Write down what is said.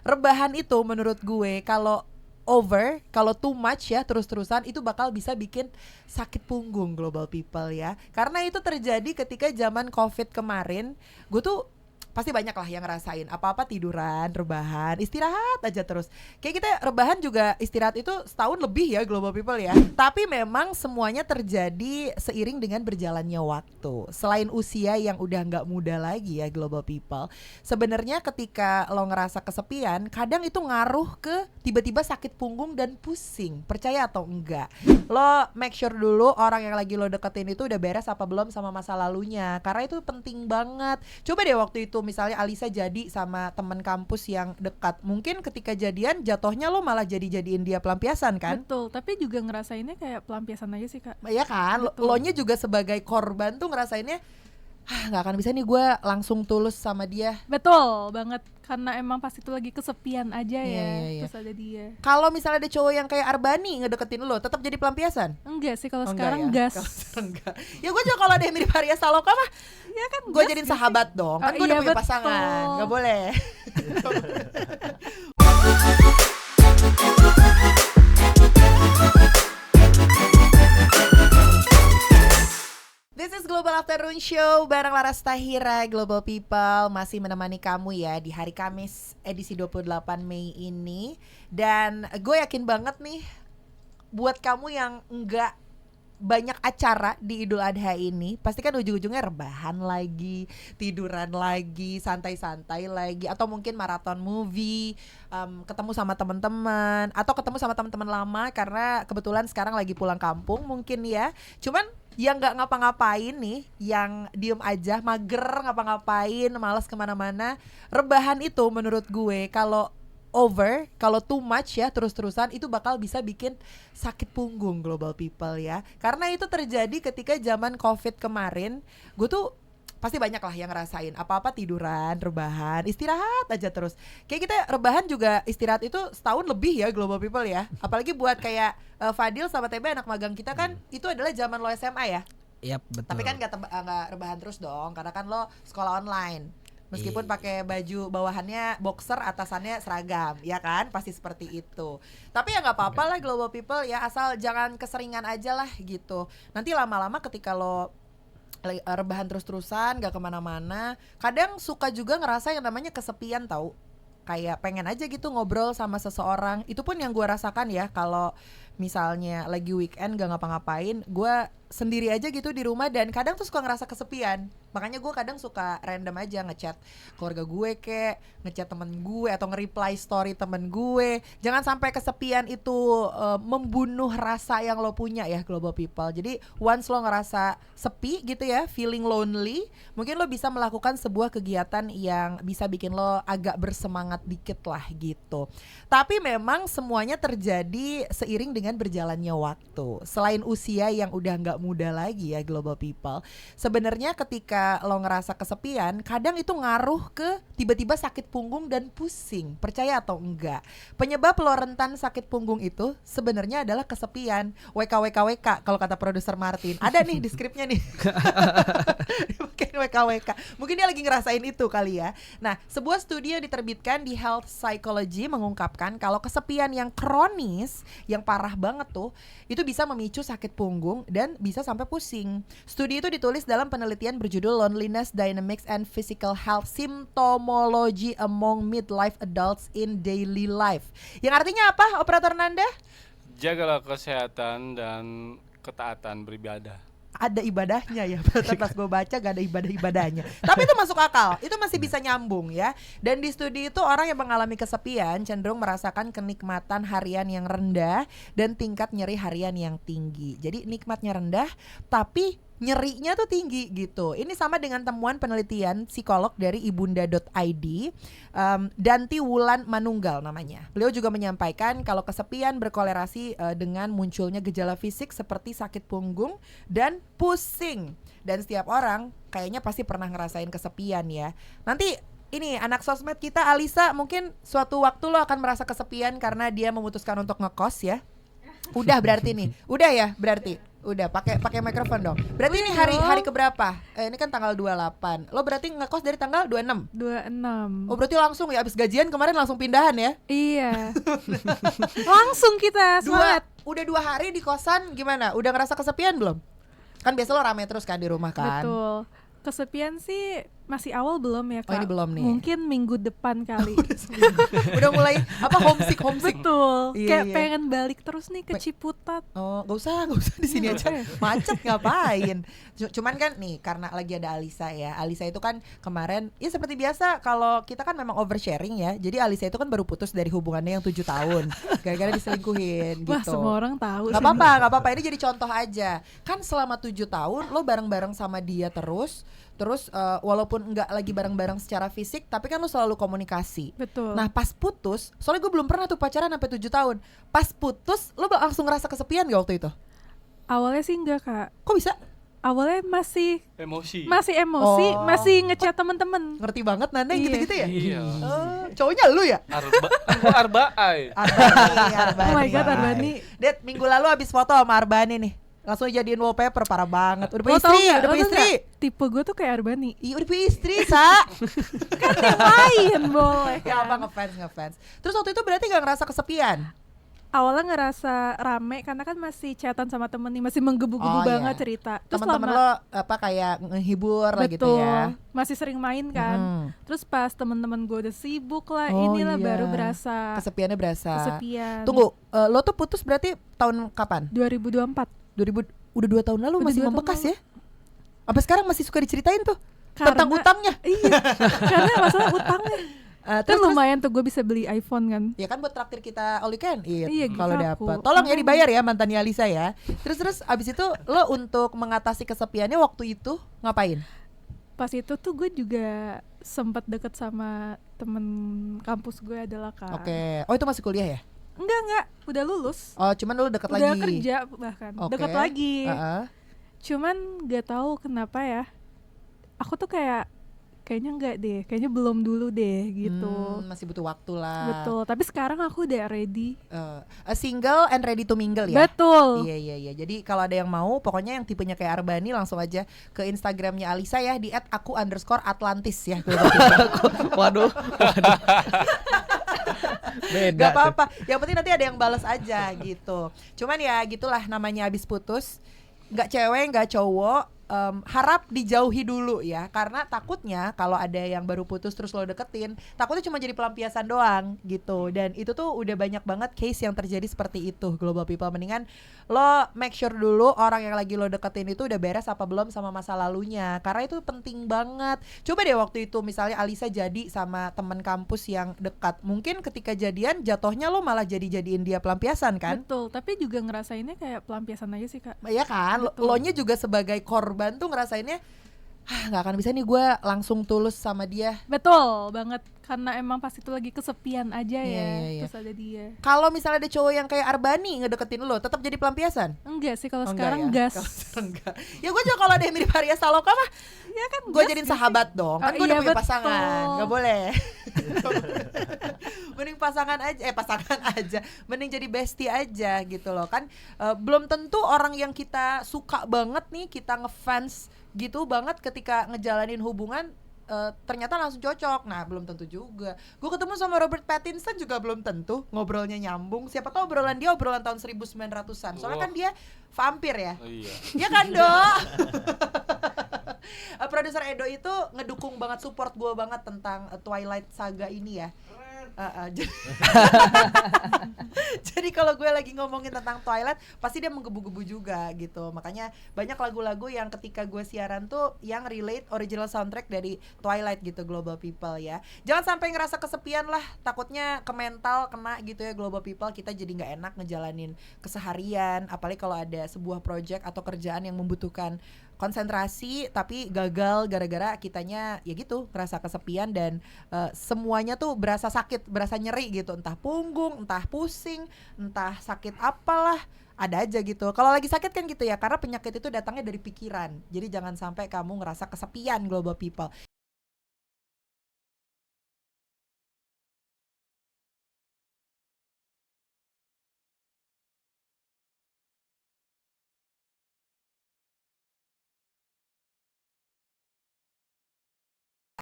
rebahan itu menurut gue kalau too much ya terus-terusan itu bakal bisa bikin sakit punggung global people ya. Karena itu terjadi ketika zaman COVID kemarin, gue tuh pasti banyak lah yang ngerasain apa-apa tiduran, rebahan, istirahat aja terus. Kayak kita rebahan juga istirahat itu setahun lebih ya global people ya. Tapi memang semuanya terjadi seiring dengan berjalannya waktu. Selain usia yang udah nggak muda lagi ya global people, sebenarnya ketika lo ngerasa kesepian, kadang itu ngaruh ke tiba-tiba sakit punggung dan pusing. Percaya atau enggak? Lo make sure dulu orang yang lagi lo deketin itu udah beres apa belum sama masa lalunya. Karena itu penting banget. Coba deh waktu itu misalnya Alisa jadi sama teman kampus yang dekat, mungkin ketika jadian jatuhnya lo malah jadiin dia pelampiasan kan? Betul, tapi juga ngerasainnya kayak pelampiasan aja sih Kak. Iya kan, lo nya juga sebagai korban tuh ngerasainnya nggak akan bisa nih gue langsung tulus sama dia. Betul banget, karena emang pas itu lagi kesepian aja ya. Iya. Terus ada dia. Kalau misalnya ada cowok yang kayak Arbani ngedeketin lo, tetap jadi pelampiasan? Enggak sih kalau ya? sekarang gas. Enggak. Ya gue juga kalau ada yang mirip Arya Saloka mah Ya kan gue jadiin sahabat dong. Kan gue udah punya pasangan, nggak boleh. This is Global Afternoon Show bareng Laras Tahira. Global People masih menemani kamu ya di hari Kamis edisi 28 Mei ini. Dan gue yakin banget nih buat kamu yang enggak banyak acara di Idul Adha ini, pasti kan ujung-ujungnya rebahan lagi, tiduran lagi, santai-santai lagi, atau mungkin maraton movie, ketemu sama teman-teman, atau ketemu sama teman-teman lama karena kebetulan sekarang lagi pulang kampung mungkin ya. Cuman yang nggak ngapa-ngapain nih, yang diem aja, mager ngapa-ngapain, malas kemana-mana, rebahan itu menurut gue kalau too much ya terus-terusan itu bakal bisa bikin sakit punggung global people ya. Karena itu terjadi ketika zaman COVID kemarin, gue tuh pasti banyak lah yang ngerasain apa-apa tiduran, rebahan, istirahat aja terus. Kayak kita rebahan juga istirahat itu setahun lebih ya global people ya. Apalagi buat kayak Fadil sama TB anak magang kita kan itu adalah zaman lo SMA ya. Yap, betul. Tapi kan gak rebahan terus dong, karena kan lo sekolah online. Meskipun pakai baju bawahannya boxer, atasannya seragam, ya kan? Pasti seperti itu. Tapi ya nggak apa-apa lah global people ya, asal jangan keseringan aja lah gitu. Nanti lama-lama ketika lo rebahan terus-terusan, gak kemana-mana, kadang suka juga ngerasa yang namanya kesepian tau. Kayak pengen aja gitu ngobrol sama seseorang. Itu pun yang gue rasakan ya, kalau misalnya lagi weekend gak ngapa-ngapain, gue sendiri aja gitu di rumah dan kadang tuh suka ngerasa kesepian. Makanya gue kadang suka random aja ngechat keluarga gue kek, ngechat temen gue atau nge-reply story temen gue. Jangan sampai kesepian itu membunuh rasa yang lo punya ya global people. Jadi once lo ngerasa sepi gitu ya, feeling lonely, mungkin lo bisa melakukan sebuah kegiatan yang bisa bikin lo agak bersemangat dikit lah gitu. Tapi memang semuanya terjadi seiring dengan berjalannya waktu. Selain usia yang udah gak muda lagi ya global people, sebenarnya ketika lo ngerasa kesepian, kadang itu ngaruh ke tiba-tiba sakit punggung dan pusing. Percaya atau enggak? Penyebab lo rentan sakit punggung itu sebenarnya adalah kesepian. WKWKWK kalau kata produser Martin. Ada nih di skripnya nih. Mungkin WKWK. Mungkin dia lagi ngerasain itu kali ya. Nah, sebuah studi yang diterbitkan di Health Psychology mengungkapkan kalau kesepian yang kronis, yang parah banget tuh, itu bisa memicu sakit punggung dan bisa sampai pusing. Studi itu ditulis dalam penelitian berjudul Loneliness Dynamics and Physical Health Symptomology Among Midlife Adults in Daily Life. Yang artinya apa, Operator Nanda? Jagalah kesehatan dan ketaatan beribadah. Ada ibadahnya ya, pas gue baca gak ada ibadah-ibadahnya. Tapi itu masuk akal, itu masih bisa nyambung ya. Dan di studi itu orang yang mengalami kesepian cenderung merasakan kenikmatan harian yang rendah dan tingkat nyeri harian yang tinggi. Jadi nikmatnya rendah tapi nyerinya tuh tinggi gitu. Ini sama dengan temuan penelitian psikolog dari ibunda.id, Danti Wulan Manunggal namanya. Beliau juga menyampaikan kalau kesepian berkolerasi dengan munculnya gejala fisik seperti sakit punggung dan pusing. Dan setiap orang kayaknya pasti pernah ngerasain kesepian ya. Nanti ini anak sosmed kita Alisa mungkin suatu waktu lo akan merasa kesepian karena dia memutuskan untuk ngekos ya. Udah berarti nih. Udah ya berarti. Udah pakai mikrofon dong. Berarti ini hari keberapa? Ini kan tanggal 28. Lo berarti ngekos dari tanggal 26? 26. Oh, berarti langsung ya abis gajian kemarin langsung pindahan ya? Iya. Langsung kita semangat. Udah 2 hari di kosan gimana? Udah ngerasa kesepian belum? Kan biasa lo rame terus kan di rumah kan? Betul. Kesepian sih masih awal belum ya Kak. Oh, ini belum nih. Mungkin minggu depan kali. Udah mulai homesick. Betul. Iya, Kayak iya. pengen balik terus nih ke Ciputat. Oh, gak usah di sini aja. Macet ngapain? Cuman kan nih karena lagi ada Alisa ya. Alisa itu kan kemarin ya seperti biasa kalau kita kan memang oversharing ya. Jadi Alisa itu kan baru putus dari hubungannya yang 7 tahun. Gara-gara diselingkuhin gitu. Wah, semua orang tahu Gak sih. apa-apa. Ini jadi contoh aja. Kan selama 7 tahun lo bareng-bareng sama dia terus walaupun nggak lagi bareng-bareng secara fisik, tapi kan lo selalu komunikasi. Betul. Nah pas putus, soalnya gue belum pernah tuh pacaran sampai 7 tahun. Pas putus, lo langsung ngerasa kesepian gak waktu itu? Awalnya sih enggak Kak. Kok bisa? Awalnya masih Emosi. emosi, Oh. masih ngechat temen-temen. Ngerti banget Nanda Iya. gitu-gitu ya? Iya. Cowoknya lu ya? Arbaai. Arbani. Oh my God, Arbani. Det, minggu lalu habis foto sama Arbani nih. Langsung jadiin wallpaper, parah banget. Udah punya Lo tau istri, nggak? udah Lo punya tau istri. nggak? Tipe gue tuh kayak Arbani. Iya udah punya istri, Sa. Kan yang lain boleh Ya kan? apa ngefans. Terus waktu itu berarti gak ngerasa kesepian? Awalnya ngerasa rame karena kan masih chatan sama temen nih, masih Oh, menggebu-gebu banget iya. cerita. Teman-teman lo apa kayak ngehibur lah gitu betul, ya? masih sering main kan. Hmm. Terus pas temen-temen gue udah sibuk lah, Oh, inilah iya. baru berasa Kesepiannya berasa. kesepian. Tunggu, lo tuh putus berarti tahun kapan? 2024. 2000 udah 2 tahun lalu Udah masih 2 tahun membekas lalu. ya? Sampai sekarang masih suka diceritain tuh tentang Karena- utangnya. Iya, karena masalah utangnya. Kan Terus lumayan tuh gue bisa beli iPhone kan. ya kan buat traktir kita all you can eat Iya, kalau aku. dapat. Tolong ya dibayar ya mantannya Alisa ya. Terus abis itu lo untuk mengatasi kesepiannya waktu itu ngapain? Pas itu tuh gue juga sempet deket sama temen kampus gue adalah Kak. Oke. Oh itu masih kuliah ya? Enggak, udah lulus. Oh cuman lo deket Udah lagi. kerja bahkan, Oke. deket lagi. Heeh. Cuman gak tahu kenapa ya. Aku tuh kayaknya enggak deh, kayaknya belum dulu deh gitu. Masih butuh waktu lah. Betul, tapi sekarang aku udah ready. A single and ready to mingle ya. Betul. Iya. Jadi kalau ada yang mau, pokoknya yang tipenya kayak Arbani langsung aja ke Instagramnya Alisa ya di @aku_atlantis ya. Waduh. Beda. Gak apa-apa. Yang penting nanti ada yang balas aja gitu. Cuman ya gitulah namanya habis putus. Nggak cewek, nggak cowok. Harap dijauhi dulu ya, karena takutnya kalau ada yang baru putus terus lo deketin, takutnya cuma jadi pelampiasan doang gitu. Dan itu tuh udah banyak banget case yang terjadi seperti itu. Global people, mendingan lo make sure dulu orang yang lagi lo deketin itu udah beres apa belum sama masa lalunya, karena itu penting banget. Coba deh waktu itu misalnya Alisa jadi sama teman kampus yang dekat, mungkin ketika jadian jatuhnya lo malah jadiin dia pelampiasan kan. Betul, tapi juga ngerasainnya kayak pelampiasan aja sih Kak. Iya kan, Betul. lo nya juga sebagai korban tuh ngerasainnya nggak akan bisa nih gue langsung tulus sama dia. Betul banget, karena emang pas itu lagi kesepian aja ya. Iya. Terus ada dia. Kalau misalnya ada cowok yang kayak Arbani ngedeketin lo, tetap jadi pelampiasan? Enggak sih kalau Oh, sekarang enggak ya? gas. Kalau sekarang enggak. Ya gue juga kalau ada yang mirip Arya Saloka mah Ya kan gue gas jadiin sih. sahabat dong. Kan Oh, gue udah iya, punya betul. pasangan, nggak boleh. Mending pasangan aja, mending jadi bestie aja gitu loh kan. Belum tentu orang yang kita suka banget nih, kita ngefans gitu banget ketika ngejalanin hubungan ternyata langsung cocok. Nah belum tentu juga. Gue ketemu sama Robert Pattinson juga belum tentu ngobrolnya nyambung. Siapa tahu obrolan dia obrolan tahun 1900-an. Soalnya kan dia vampir ya. Iya. Ya kan dok. Produser Edo itu ngedukung banget, support gue banget tentang Twilight Saga ini ya. Jadi kalau gue lagi ngomongin tentang Twilight pasti dia menggebu-gebu juga gitu. Makanya banyak lagu-lagu yang ketika gue siaran tuh yang relate original soundtrack dari Twilight gitu, Global People ya. Jangan sampai ngerasa kesepian lah, takutnya ke mental kena gitu ya Global People. Kita jadi gak enak ngejalanin keseharian, apalagi kalau ada sebuah project atau kerjaan yang membutuhkan konsentrasi tapi gagal gara-gara kitanya ya gitu ngerasa kesepian dan semuanya tuh berasa sakit, berasa nyeri gitu, entah punggung, entah pusing, entah sakit apalah, ada aja gitu. Kalau lagi sakit kan gitu ya, karena penyakit itu datangnya dari pikiran. Jadi jangan sampai kamu ngerasa kesepian Global People.